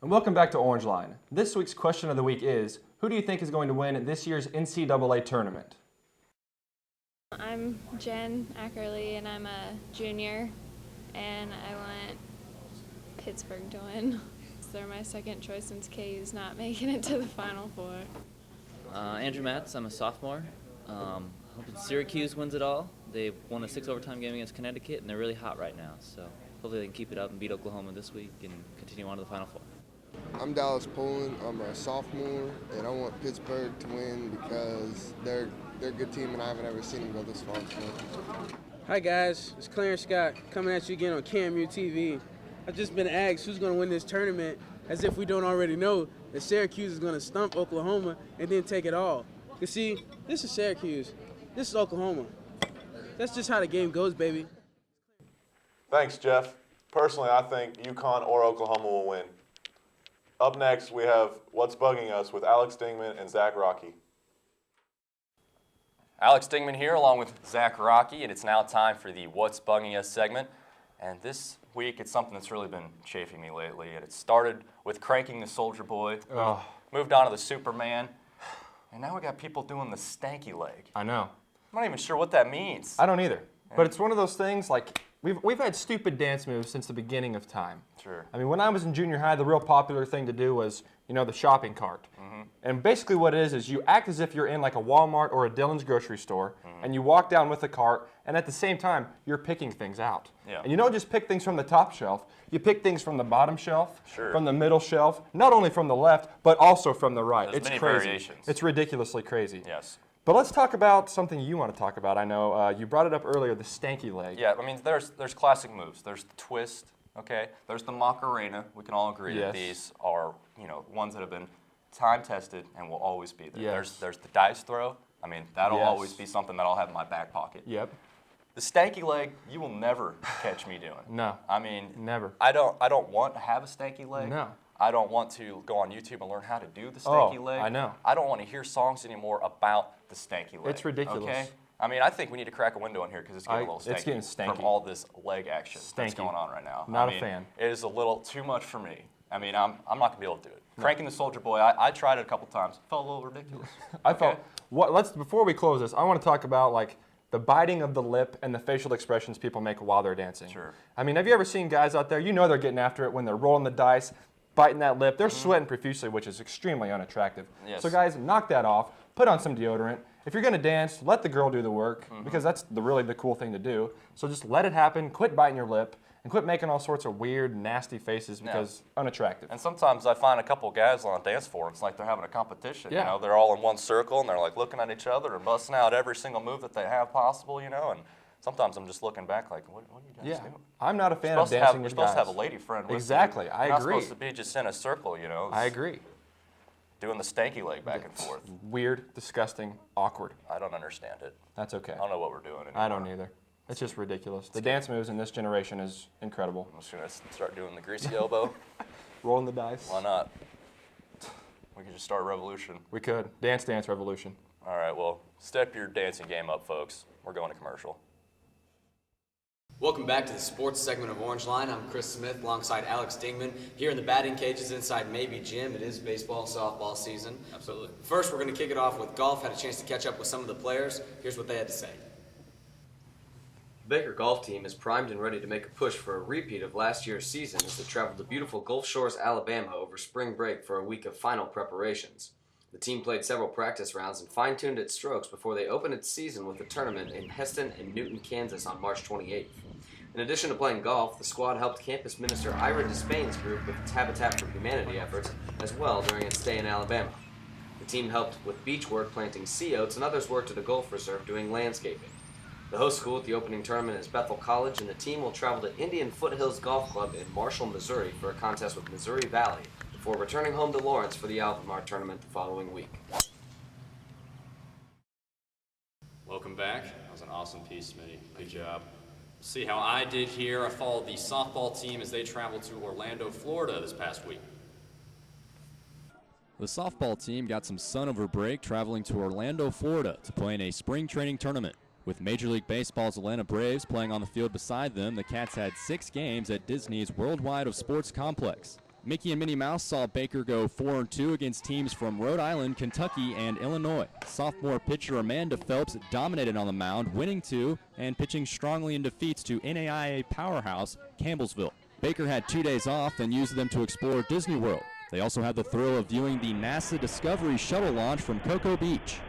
And welcome back to Orangeline. This week's question of the week is, who do you think is going to win this year's NCAA tournament? I'm Jen Ackerly, and I'm a junior, and I want Pittsburgh to win. They're my second choice since KU's not making it to the Final Four. Andrew Matz, I'm a sophomore. Hoping Syracuse wins it all. They've won a 6 overtime game against Connecticut, and they're really hot right now. So hopefully they can keep it up and beat Oklahoma this week and continue on to the Final Four. I'm Polan. I'm a sophomore, and I want Pittsburgh to win because they're a good team, and I haven't ever seen them go this far. So. Hi guys, it's Clarence Scott coming at you again on KNBU TV. I've just been asked who's going to win this tournament, as if we don't already know that Syracuse is going to stump Oklahoma and then take it all. You see, this is Syracuse, this is Oklahoma. That's just how the game goes, baby. Thanks, Jeff. Personally, I think UConn or Oklahoma will win. Up next, we have What's Bugging Us with Alex Dingman and Zack Rockey. Alex Dingman here along with Zack Rockey, and it's now time for the What's Bugging Us segment. And this week, it's something that's really been chafing me lately. And it started with cranking the Soldier Boy, moved on to the Superman, and now we got people doing the stanky leg. I know. I'm not even sure what that means. I don't either. But it's one of those things, like, we've had stupid dance moves since the beginning of time. Sure. I mean, when I was in junior high, the real popular thing to do was, the shopping cart. Mm-hmm. And basically what it is you act as if you're in like a Walmart or a Dillon's grocery store, and you walk down with the cart, and at the same time, you're picking things out. Yeah. And you don't just pick things from the top shelf, you pick things from the bottom shelf, Sure. from the middle shelf, not only from the left, but also from the right. There's it's many crazy. variations. It's ridiculously crazy. Yes. But let's talk about something you want to talk about. I know you brought it up earlier, the stanky leg. Yeah, I mean, there's classic moves. There's the twist, okay? There's the Macarena. We can all agree that these are, ones that have been time-tested and will always be there. Yes. There's the dice throw. I mean, that'll always be something that I'll have in my back pocket. Yep. The stanky leg, you will never catch me doing. No. I mean, never. I don't want to have a stanky leg. No. I don't want to go on YouTube and learn how to do the stanky leg. I know. I don't want to hear songs anymore about the stanky leg. It's ridiculous. Okay? I mean, I think we need to crack a window in here because it's getting a little stanky. It's getting stanky. From all this leg action that's Stanky. going on right now. Not I mean, a fan. It is a little too much for me. I mean, I'm not going to be able to do it. No. Cranking the Soldier Boy, I tried it a couple times. It felt a little ridiculous. Before we close this, I want to talk about like the biting of the lip and the facial expressions people make while they're dancing. Sure. I mean, have you ever seen guys out there, they're getting after it when they're rolling the dice, biting that lip. They're sweating profusely, which is extremely unattractive. Yes. So guys, knock that off. Put on some deodorant. If you're going to dance, let the girl do the work because that's really the cool thing to do. So just let it happen. Quit biting your lip and quit making all sorts of weird, nasty faces because unattractive. And sometimes I find a couple guys on a dance floor, it's like they're having a competition. Yeah. They're all in one circle and they're like looking at each other and busting out every single move that they have possible, and sometimes I'm just looking back like, what are you guys doing? I'm not a fan of dancing with guys. You're supposed to have a lady friend with you. Exactly, I agree. You're not supposed to be just in a circle, I agree. Doing the stanky leg back and forth. Weird, disgusting, awkward. I don't understand it. That's okay. I don't know what we're doing anymore. I don't either. It's just ridiculous. The dance moves in this generation is incredible. I'm just going to start doing the greasy elbow. Rolling the dice. Why not? We could just start a revolution. We could. Dance revolution. All right, well, step your dancing game up, folks. We're going to commercial. Welcome back to the sports segment of Orangeline. I'm Chris Smith alongside Alex Dingman. Here in the batting cages inside Maybe Gym. It is baseball, softball season. Absolutely. First, we're going to kick it off with golf. Had a chance to catch up with some of the players. Here's what they had to say. The Baker golf team is primed and ready to make a push for a repeat of last year's season as they traveled to beautiful Gulf Shores, Alabama over spring break for a week of final preparations. The team played several practice rounds and fine-tuned its strokes before they opened its season with a tournament in Heston and Newton, Kansas on March 28th. In addition to playing golf, the squad helped Campus Minister Ira Despain's group with its Habitat for Humanity efforts as well during its stay in Alabama. The team helped with beach work planting sea oats and others worked at a golf reserve doing landscaping. The host school at the opening tournament is Bethel College, and the team will travel to Indian Foothills Golf Club in Marshall, Missouri for a contest with Missouri Valley before returning home to Lawrence for the Albemarle tournament the following week. Welcome back. That was an awesome piece, Smitty. Good job. See how I did here. I followed the softball team as they traveled to Orlando, Florida this past week. The softball team got some sun over break traveling to Orlando, Florida to play in a spring training tournament. With Major League Baseball's Atlanta Braves playing on the field beside them, the Cats had 6 games at Disney's Worldwide of Sports complex. Mickey and Minnie Mouse saw Baker go 4-2 against teams from Rhode Island, Kentucky, and Illinois. Sophomore pitcher Amanda Phelps dominated on the mound, winning 2 and pitching strongly in defeats to NAIA powerhouse Campbellsville. Baker had 2 days off and used them to explore Disney World. They also had the thrill of viewing the NASA Discovery shuttle launch from Cocoa Beach.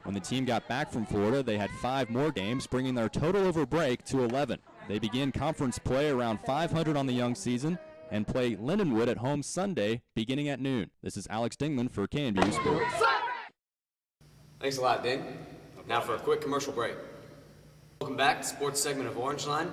When the team got back from Florida, they had 5 more games, bringing their total over break to 11. They begin conference play around 500 on the young season and play Lindenwood at home Sunday beginning at noon. This is Alex Dingman for KNBU Sports. Thanks a lot, Ding. Now for a quick commercial break. Welcome back to the sports segment of Orangeline.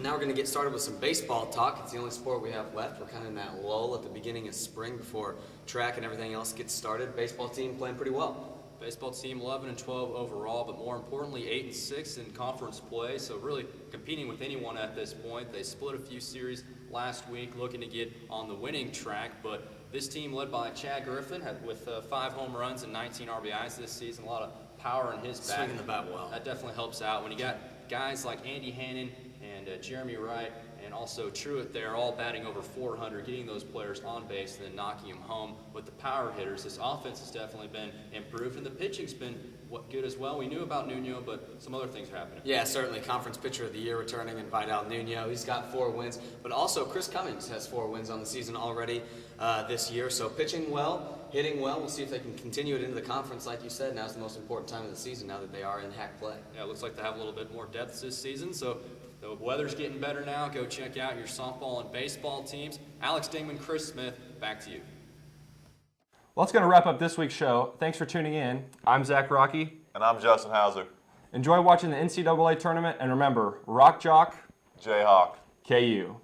Now we're going to get started with some baseball talk. It's the only sport we have left. We're kind of in that lull at the beginning of spring before track and everything else gets started. Baseball team playing pretty well. Baseball team 11-12 overall, but more importantly 8-6 in conference play, so really competing with anyone at this point. They split a few series last week looking to get on the winning track, but this team led by Chad Griffin with 5 home runs and 19 RBIs this season, a lot of power in his bat. Swinging the bat well. That definitely helps out when you got guys like Andy Hannon and Jeremy Wright and also Truitt there all batting over 400, getting those players on base and then knocking them home with the power hitters. This offense has definitely been improved, and the pitching's been good as well. We knew about Nuno, but some other things are happening. Yeah, certainly. Conference Pitcher of the Year returning and Vidal Nuno. He's got 4 wins, but also Chris Cummings has 4 wins on the season already this year. So pitching well, hitting well. We'll see if they can continue it into the conference. Like you said, now's the most important time of the season now that they are in HAC play. Yeah, it looks like they have a little bit more depth this season, so the weather's getting better now. Go check out your softball and baseball teams. Alex Dingman, Chris Smith, back to you. Well, that's going to wrap up this week's show. Thanks for tuning in. I'm Zack Rockey. And I'm Justin Hauser. Enjoy watching the NCAA tournament, and remember, Rock Jock, Jayhawk, KU.